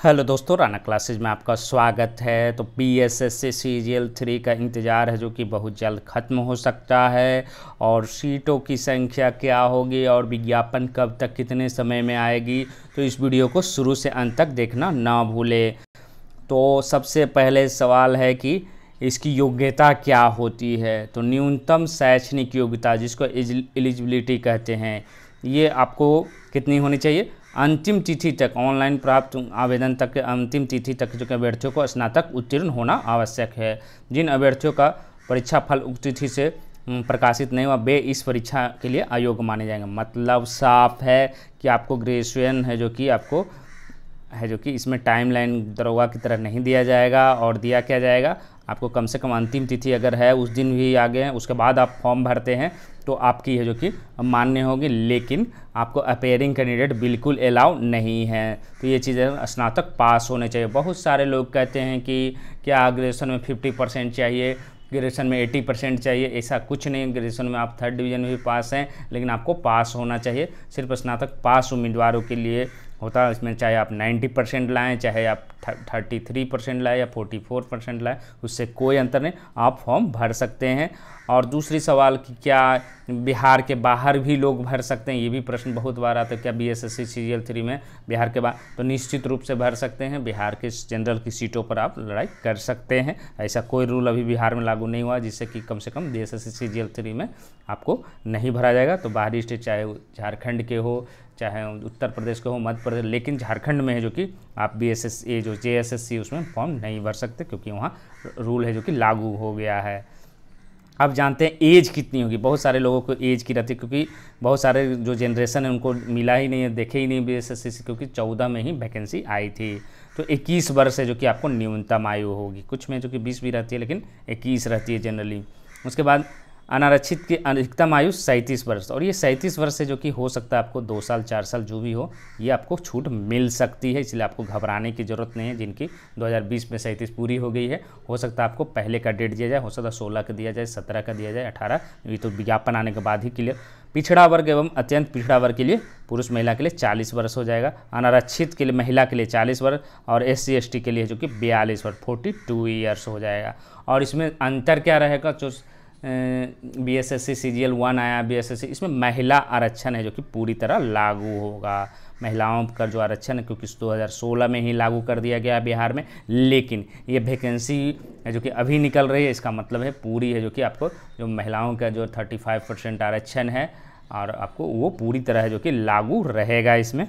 Hello दोस्तों, Rana classes में आपका स्वागत है। तो पीएसएससी सीजीएल 3 का इंतज़ार है जो कि बहुत जल्द ख़त्म हो सकता है। और सीटों की संख्या क्या होगी और विज्ञापन कब तक कितने समय में आएगी, तो इस वीडियो को शुरू से अंत तक देखना ना भूलें। तो सबसे पहले सवाल है कि इसकी योग्यता क्या होती है। तो न्यूनतम शैक्षणिक योग्यता, जिसको एलिजिबिलिटी कहते हैं, ये आपको कितनी होनी चाहिए। अंतिम तिथि तक, ऑनलाइन प्राप्त आवेदन तक के अंतिम तिथि तक जो अभ्यर्थियों को स्नातक उत्तीर्ण होना आवश्यक है। जिन अभ्यर्थियों का परीक्षा फल उक्त तिथि से प्रकाशित नहीं हुआ, वे इस परीक्षा के लिए अयोग्य माने जाएंगे। मतलब साफ है कि आपको ग्रेजुएशन है जो कि इसमें टाइमलाइन दरोगा की तरह नहीं दिया जाएगा। और दिया क्या जाएगा, आपको कम से कम अंतिम तिथि अगर है उस दिन भी आगे हैं, उसके बाद आप फॉर्म भरते हैं तो आपकी है जो कि मान्य होगी। लेकिन आपको अपेयरिंग कैंडिडेट बिल्कुल अलाउ नहीं है। तो ये चीज़ें स्नातक पास होने चाहिए। बहुत सारे लोग कहते हैं कि क्या ग्रेजुएशन में 50% चाहिए, ग्रेजुएशन में 80% चाहिए। ऐसा कुछ नहीं। ग्रेजुएशन में आप 3rd डिवीज़न में भी पास हैं, लेकिन आपको पास होना चाहिए। सिर्फ स्नातक पास उम्मीदवारों के लिए होता है। इसमें चाहे आप 90% लाएँ, चाहे आप 33% लाएँ या 44% लाएँ, उससे कोई अंतर नहीं, आप फॉर्म भर सकते हैं। और दूसरी सवाल कि क्या बिहार के बाहर भी लोग भर सकते हैं, ये भी प्रश्न बहुत बार आता है। क्या बीएसएससी सीजीएल 3 में बिहार के बाहर, तो निश्चित रूप से भर सकते हैं। बिहार के जनरल की सीटों पर आप लड़ाई कर सकते हैं। ऐसा कोई रूल अभी बिहार में लागू नहीं हुआ जिससे कि कम से कम बीएसएससी सीजीएल 3 में आपको नहीं भरा जाएगा। तो बाहरी स्टेट, चाहे झारखंड के हो, चाहे उत्तर प्रदेश के हो, मध्य प्रदेश, लेकिन झारखंड में है जो कि आप बीएसएससी जो जेएसएससी उसमें फॉर्म नहीं भर सकते, क्योंकि वहाँ रूल है जो कि लागू हो गया है। अब जानते हैं एज कितनी होगी। बहुत सारे लोगों को एज की रहती है, क्योंकि बहुत सारे जो जनरेशन है उनको मिला ही नहीं है, देखे ही नहीं बीएसएससी से, क्योंकि 14 में ही वैकेंसी आई थी। तो 21 वर्ष है जो कि आपको न्यूनतम आयु होगी। कुछ में जो कि 20 भी रहती है, लेकिन 21 रहती है जनरली। उसके बाद अनारक्षित की अधिकतम आयु 37 वर्ष, और ये 37 वर्ष से जो कि हो सकता है आपको 2 साल 4 साल जो भी हो, ये आपको छूट मिल सकती है। इसलिए आपको घबराने की ज़रूरत नहीं है। जिनकी 2020 में 37 पूरी हो गई है, हो सकता है आपको पहले का डेट दिया जाए, हो सकता है 16 का दिया जाए, 17 का दिया जाए, 18, ये तो विज्ञापन आने के बाद ही क्लियर। पिछड़ा वर्ग एवं अत्यंत पिछड़ा वर्ग के लिए पुरुष महिला के लिए 40 वर्ष हो जाएगा। अनारक्षित के लिए महिला के लिए 40 वर्ष, और SC ST के लिए जो कि 42 वर्ष 42 ईयर्स हो जाएगा। और इसमें अंतर क्या रहेगा, जो बीएसएससी सीजीएल 1 आया, बीएसएससी, इसमें महिला आरक्षण है जो कि पूरी तरह लागू होगा। महिलाओं का जो आरक्षण है, क्योंकि 2016 में ही लागू कर दिया गया बिहार में, लेकिन ये वैकेंसी है जो कि अभी निकल रही है, इसका मतलब है पूरी है जो कि आपको जो महिलाओं का जो 35% आरक्षण है, और आपको वो पूरी तरह है जो कि लागू रहेगा इसमें।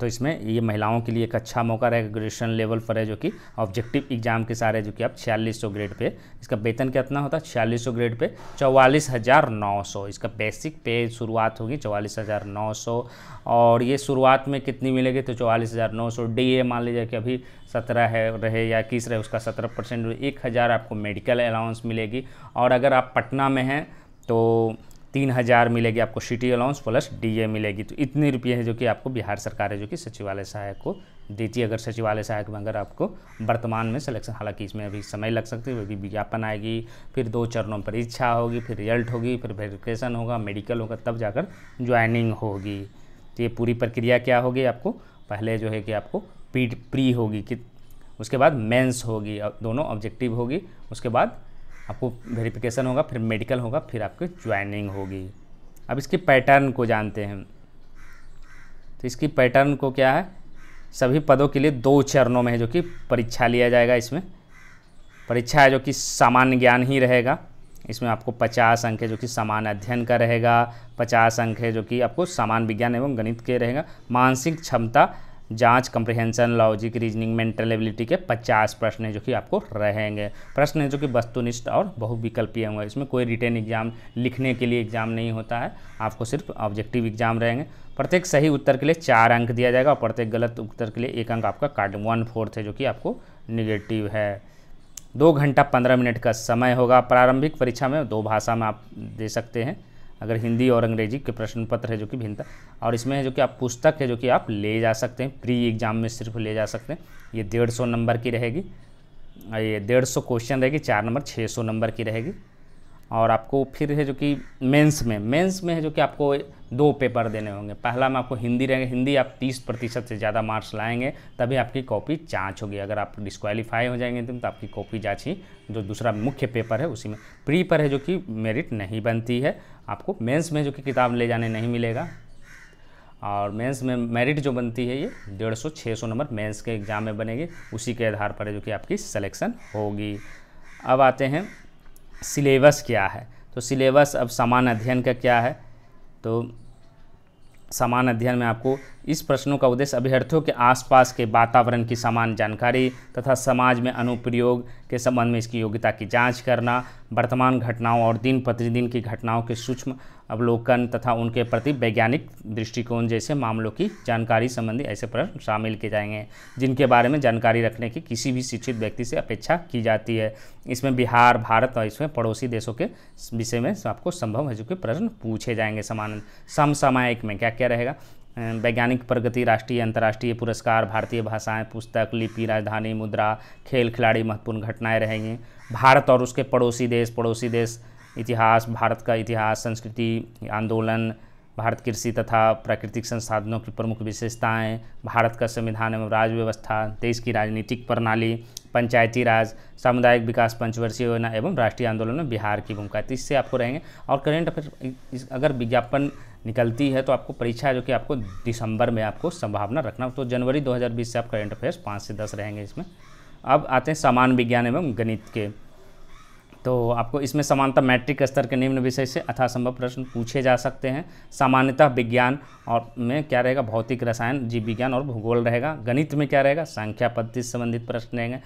तो इसमें ये महिलाओं के लिए एक अच्छा मौका रहेगा। ग्रेजुएशन लेवल पर है जो कि ऑब्जेक्टिव एग्जाम के सारे जो कि आप 4600 ग्रेड पे, इसका वेतन कितना होता है 4600 ग्रेड पे 44,900। इसका बेसिक पे शुरुआत होगी 44,900, और ये शुरुआत में कितनी मिलेगी, तो 44,900। DA मान लीजिए कि अभी 17 है रहे या 21 रहे, उसका 17%, 1000 आपको मेडिकल अलाउंस मिलेगी। और अगर आप पटना में हैं तो 3000 मिलेगी आपको सिटी अलाउंस प्लस DA मिलेगी। तो इतने रुपये है जो कि आपको बिहार सरकार है जो कि सचिवालय सहायक को देती है। अगर सचिवालय सहायक में अगर आपको वर्तमान में सिलेक्शन, हालांकि इसमें अभी समय लग सकती है, अभी विज्ञापन आएगी, फिर 2 चरणों में परीक्षा होगी, फिर रिजल्ट होगी, फिर वेरिफिकेशन होगा, मेडिकल होगा, तब जाकर ज्वाइनिंग होगी। तो ये पूरी प्रक्रिया क्या होगी, आपको पहले जो है कि आपको प्री होगी, कि उसके बाद मेंस होगी, दोनों ऑब्जेक्टिव होगी, उसके बाद आपको वेरिफिकेशन होगा, फिर मेडिकल होगा, फिर आपकी ज्वाइनिंग होगी। अब इसके पैटर्न को जानते हैं। तो इसकी पैटर्न को क्या है, सभी पदों के लिए 2 चरणों में है जो कि परीक्षा लिया जाएगा। इसमें परीक्षा है जो कि सामान्य ज्ञान ही रहेगा। इसमें आपको 50 अंक है जो कि सामान्य अध्ययन का रहेगा, 50 अंक है जो कि आपको सामान्य विज्ञान एवं गणित के रहेगा। मानसिक क्षमता जांच, comprehension, logic, reasoning, mental ability के 50 प्रश्न है जो कि आपको रहेंगे। प्रश्न है जो कि वस्तुनिष्ठ और बहुविकल्पीय होंगे। इसमें कोई रिटन एग्जाम, लिखने के लिए एग्जाम नहीं होता है, आपको सिर्फ ऑब्जेक्टिव एग्जाम रहेंगे। प्रत्येक सही उत्तर के लिए 4 अंक दिया जाएगा, और प्रत्येक गलत उत्तर के लिए 1 अंक आपका काट, 1/4 है जो कि आपको निगेटिव है। 2 घंटा 15 मिनट का समय होगा। प्रारंभिक परीक्षा में 2 भाषा में आप दे सकते हैं, अगर हिंदी और अंग्रेजी के प्रश्न पत्र है जो कि भिन्नता। और इसमें है जो कि आप पुस्तक है जो कि आप ले जा सकते हैं, प्री एग्जाम में सिर्फ ले जा सकते हैं। ये 150 नंबर की रहेगी, ये 150 क्वेश्चन रहेगी, 4 नंबर 600 नंबर की रहेगी। और आपको फिर है जो कि मेंस में है जो कि आपको 2 पेपर देने होंगे। पहला में आपको हिंदी रहेगा, हिंदी आप 30% से ज़्यादा मार्क्स लाएंगे तभी आपकी कॉपी जांच होगी। अगर आप डिस्क्वालीफाई हो जाएंगे तो आपकी कॉपी जांच ही जो दूसरा मुख्य पेपर है उसी में। प्री पर है जो कि मेरिट नहीं बनती है, आपको मेंस में जो कि किताब ले जाने नहीं मिलेगा। और मेंस में मेरिट जो बनती है ये 150-600 नंबर मेंस के एग्ज़ाम में बनेगी, उसी के आधार पर है जो कि आपकी सिलेक्शन होगी। अब आते हैं सिलेबस क्या है। तो सिलेबस अब सामान्य अध्ययन का क्या है, तो सामान्य अध्ययन में आपको इस प्रश्नों का उद्देश्य अभ्यर्थियों के आसपास के वातावरण की समान जानकारी तथा समाज में अनुप्रयोग के संबंध में इसकी योग्यता की जांच करना, वर्तमान घटनाओं और दिन प्रतिदिन की घटनाओं के सूक्ष्म अवलोकन तथा उनके प्रति वैज्ञानिक दृष्टिकोण जैसे मामलों की जानकारी संबंधी ऐसे प्रश्न शामिल किए जाएंगे जिनके बारे में जानकारी रखने की किसी भी शिक्षित व्यक्ति से अपेक्षा की जाती है। इसमें बिहार, भारत और इसमें पड़ोसी देशों के विषय में आपको संभव है जो कि प्रश्न पूछे जाएंगे। समसामयिक में क्या क्या रहेगा, वैज्ञानिक प्रगति, राष्ट्रीय अंतर्राष्ट्रीय पुरस्कार, भारतीय भाषाएं, पुस्तक, लिपि, राजधानी, मुद्रा, खेल, खिलाड़ी, महत्वपूर्ण घटनाएं रहेंगी। भारत और उसके पड़ोसी देश, इतिहास, भारत का इतिहास, संस्कृति, आंदोलन, भारत कृषि तथा प्राकृतिक संसाधनों की प्रमुख विशेषताएं, भारत का संविधान एवं राज्य व्यवस्था, देश की राजनीतिक प्रणाली, पंचायती राज, सामुदायिक विकास, पंचवर्षीय योजना एवं राष्ट्रीय आंदोलन में बिहार की भूमिका। तो इससे आपको रहेंगे। और करंट अफेयर अगर विज्ञापन निकलती है तो आपको परीक्षा जो कि आपको दिसंबर में आपको संभावना रखना, तो जनवरी 2020 से आप करंट अफेयर्स 5 से 10 रहेंगे इसमें। अब आते हैं सामान्य विज्ञान एवं गणित के। तो आपको इसमें समानतः मैट्रिक स्तर के निम्न विषय से यथासंभव प्रश्न पूछे जा सकते हैं। सामान्यतः विज्ञान और में क्या रहेगा, भौतिक, रसायन, जीव विज्ञान और भूगोल रहेगा। गणित में क्या रहेगा, संख्या पद्धति से संबंधित प्रश्न रहेंगे।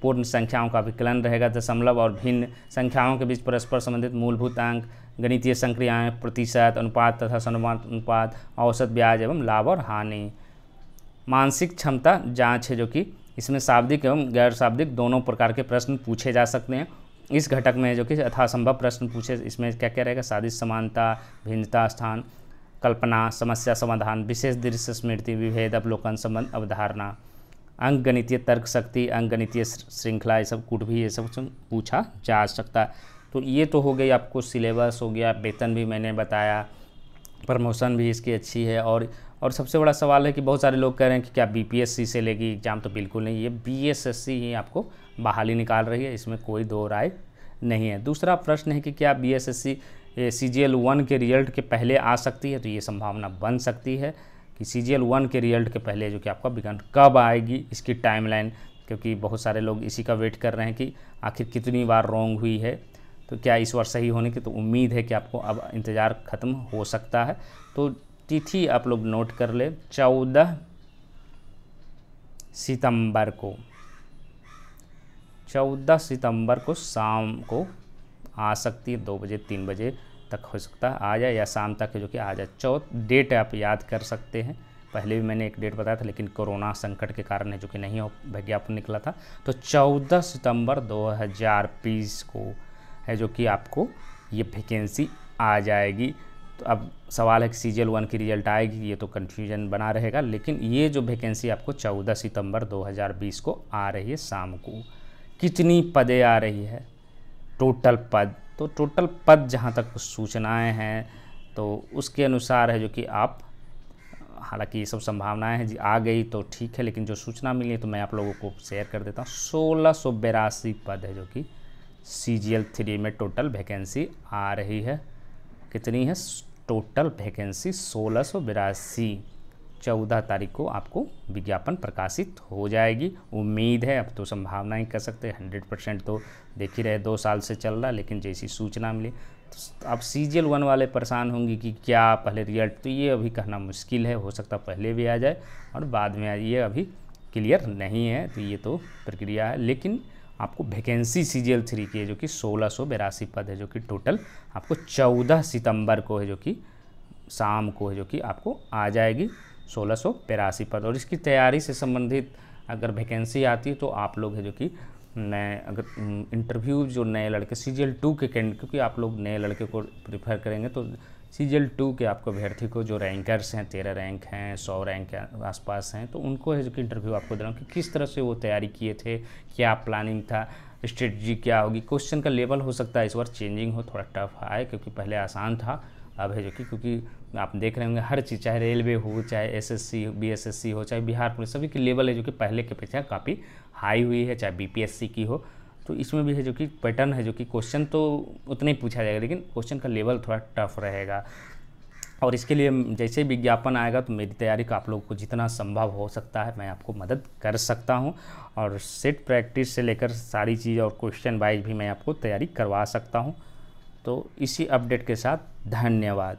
पूर्ण संख्याओं का विकलन रहेगा, दशमलव और भिन्न संख्याओं के बीच परस्पर संबंधित मूलभूत अंक, गणितीय संक्रियाएं, प्रतिशत, अनुपात तथा समानुपात, औसत ब्याज एवं लाभ और हानि। मानसिक क्षमता जाँच है जो कि इसमें शाब्दिक एवं गैर शाब्दिक दोनों प्रकार के प्रश्न पूछे जा सकते हैं। इस घटक में जो कि यथासंभव प्रश्न पूछे, इसमें क्या क्या रहेगा, सादिश, समानता, भिन्नता, स्थान, कल्पना, समस्या समाधान, विशेष दृश्य स्मृति, विभेद, अवलोकन, संबंध, अवधारणा, अंक गणितीय तर्क शक्ति, अंक गणितीय श्रृंखला, ये सब कुछ भी ये सब पूछा जा सकता है। तो ये तो हो गई आपको सिलेबस हो गया, वेतन भी मैंने बताया, प्रमोशन भी इसकी अच्छी है। और सबसे बड़ा सवाल है कि बहुत सारे लोग कह रहे हैं कि क्या बीपीएससी से लेगी एग्ज़ाम, तो बिल्कुल नहीं, ये बीएसएससी ही आपको बहाली निकाल रही है, इसमें कोई दो राय नहीं है। दूसरा प्रश्न है कि क्या बीएसएससी CGL 1 के रिजल्ट के पहले आ सकती है, तो ये संभावना बन सकती है कि CGL 1 के रिजल्ट के पहले जो कि आपका विज्ञान कब आएगी इसकी टाइमलाइन, क्योंकि बहुत सारे लोग इसी का वेट कर रहे हैं कि आखिर कितनी बार रॉन्ग हुई है, तो क्या इस बार सही होने की तो उम्मीद है कि आपको अब इंतज़ार ख़त्म हो सकता है। तो तिथि आप लोग नोट कर ले, 14 सितंबर को, 14 सितंबर को शाम को आ सकती है, 2 बजे 3 बजे तक हो सकता है आ जाए, या शाम तक है जो कि आ जाए। डेट आप याद कर सकते हैं, पहले भी मैंने एक डेट बताया था लेकिन कोरोना संकट के कारण है जो कि नहीं हो विज्ञापन निकला था। तो 14 सितंबर 2020 को है जो कि आपको ये वैकेंसी आ जाएगी। तो अब सवाल है कि CGL 1 की रिजल्ट आएगी, ये तो कन्फ्यूजन बना रहेगा, लेकिन ये जो वैकेंसी आपको 14 सितंबर 2020 को आ रही है शाम को। कितनी पदें आ रही है, टोटल पद, तो टोटल पद जहाँ तक सूचनाएं हैं तो उसके अनुसार है जो कि आप, हालांकि ये सब संभावनाएं हैं जी आ गई तो ठीक है, लेकिन जो सूचना मिली है तो मैं आप लोगों को शेयर कर देता हूँ। 1682 पद है जो कि CGL 3 में टोटल वैकेंसी आ रही है। कितनी है टोटल वैकेंसी, 1682। 14 तारीख को आपको विज्ञापन प्रकाशित हो जाएगी, उम्मीद है। अब तो संभावना ही कर सकते हैं, 100% तो देख ही रहे 2 साल से चल रहा, लेकिन जैसी सूचना मिली तो अब CGL 1 वाले परेशान होंगे कि क्या पहले रिजल्ट, तो ये अभी कहना मुश्किल है, हो सकता पहले भी आ जाए और बाद में आ जाए, ये अभी क्लियर नहीं है। तो ये तो प्रक्रिया है, लेकिन आपको वैकेंसी CGL 3 की है जो कि 1682 पद है जो कि टोटल आपको 14 सितंबर को है जो कि शाम को है जो कि आपको आ जाएगी 1682 पद। और इसकी तैयारी से संबंधित अगर वैकेंसी आती है तो आप लोग है जो कि नए, अगर इंटरव्यू जो नए लड़के CGL 2 के कैंडिडेट, क्योंकि आप लोग नए लड़के को प्रीफर करेंगे तो सीजीएल 2 के आपको अभ्यर्थी को जो रैंकर्स हैं, 13 रैंक हैं, 100 रैंक के आसपास हैं, तो उनको है जो कि इंटरव्यू आपको दे रहा हूँ कि किस तरह से वो तैयारी किए थे, क्या प्लानिंग था, स्ट्रेटजी क्या होगी। क्वेश्चन का लेवल हो सकता है इस बार चेंजिंग हो, थोड़ा टफ आए, क्योंकि पहले आसान था, अब है जो कि क्योंकि आप देख रहे होंगे हर चीज़, चाहे रेलवे हो, चाहे एसएससी बीएसएससी हो, चाहे बिहार पुलिस, सभी की लेवल है जो कि पहले के अपेक्षा काफ़ी हाई हुई है, चाहे बीपीएससी की हो। तो इसमें भी है जो कि पैटर्न है जो कि क्वेश्चन तो उतना ही पूछा जाएगा, लेकिन क्वेश्चन का लेवल थोड़ा टफ रहेगा। और इसके लिए जैसे ही विज्ञापन आएगा तो मेरी तैयारी का आप लोगों को जितना संभव हो सकता है मैं आपको मदद कर सकता हूं, और सेट प्रैक्टिस से लेकर सारी चीज़ और क्वेश्चन वाइज भी मैं आपको तैयारी करवा सकता हूं। तो इसी अपडेट के साथ धन्यवाद।